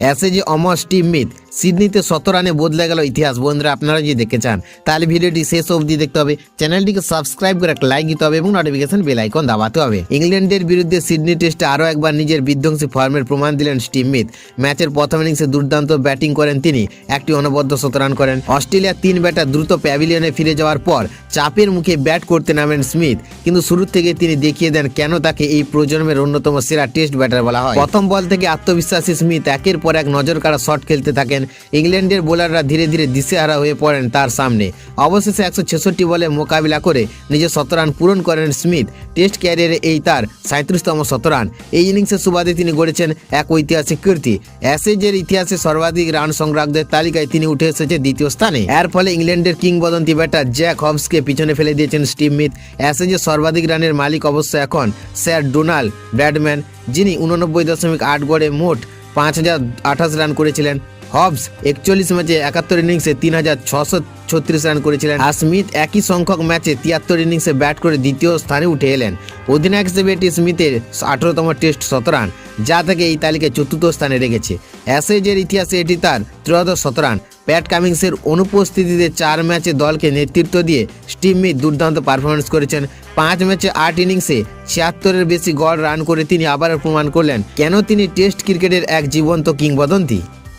অ্যাশেজে অমর Steve Smith, সিডনিতে ১৭ রানে বদলে গেল ইতিহাস। বন্ধুরা আপনারা যদি দেখতে চান তাহলে ভিডিওটি শেষ অবধি দেখতে হবে, চ্যানেলটিকে সাবস্ক্রাইব করে একটা লাইক দিতে হবে এবং নোটিফিকেশন বেল আইকন দাবাতে হবে। ইংল্যান্ডের বিরুদ্ধে সিডনি টেস্টে আরও একবার নিজের বিধ্বংসী ফর্মের প্রমাণ দিলেন স্টিভ স্মিথ। ম্যাচের প্রথম ইনিংসে দুর্দান্ত ব্যাটিং করেন তিনি, একটি অনবদ্য শতরান করেন। অস্ট্রেলিয়ার 3 ব্যাটার দ্রুত প্যাভিলিয়নে ফিরে যাওয়ার পর চাপের মুখে ব্যাট করতে নামেন স্মিথ, কিন্তু শুরু থেকে তিনি দেখিয়ে দেন কেন তাকে এই প্রজন্মের অন্যতম সেরা টেস্ট ব্যাটার বলা হয়। প্রথম বল থেকে আত্মবিশ্বাসী স্মিথ একের পর এক নজর কাড়া শট খেলতে থাকেন। ইংল্যান্ডের বোলাররা ধীরে ধীরে দিশেহারা হয়ে পড়েন তার সামনে। অবশেষে 166 বলে মোকাবিলা করে নিজের 100 রান পূরণ করেন স্মিথ। টেস্ট ক্যারিয়ারে এই তার 37তম 100 রান। এই ইনিংসের সুবাদে তিনি গড়েছেন এক ঐতিহাসিক কীর্তি। অ্যাশেজের ইতিহাসে সর্বাধিক রান সংগ্রাহকদের তালিকায় তিনি উঠে এসেছে দ্বিতীয় স্থানে। এর ফলে ইংল্যান্ডের কিংবদন্তি ব্যাটার জ্যাক হবসকে পিছনে ফেলে দিয়েছেন স্টিভ স্মিথ। অ্যাশেজের সর্বাধিক রানের মালিক অবশ্য এখন স্যার ডোনাল্ড ব্র্যাডম্যান, যিনি 89.8 গড়ে মোট 5028 রান করেছিলেন। হবস 41 ম্যাচে 71 ইনিংসে 3636 রান করেছিলেন, আর স্মিথ একই সংখ্যক ম্যাচে 73 ইনিংসে ব্যাট করে দ্বিতীয় স্থানে উঠে এলেন। অধিনায়ক হিসেবে এটি স্মিথের 18তম টেস্ট 100 রান, যা তাকে এই তালিকায় 4র্থ স্থানে রেখেছে। অ্যাশেজের ইতিহাসে এটি তার 13শ 100 রান। প্যাট কামিন্সের অনুপস্থিতিতে 4 ম্যাচে দলকে নেতৃত্ব দিয়ে স্টিভ স্মিথ দুর্দান্ত পারফরমেন্স করেছেন। 5 ম্যাচে 8 ইনিংসে 76-এর বেশি গড় রান করে তিনি আবারও প্রমাণ করলেন কেন তিনি টেস্ট ক্রিকেটের এক জীবন্ত কিংবদন্তি।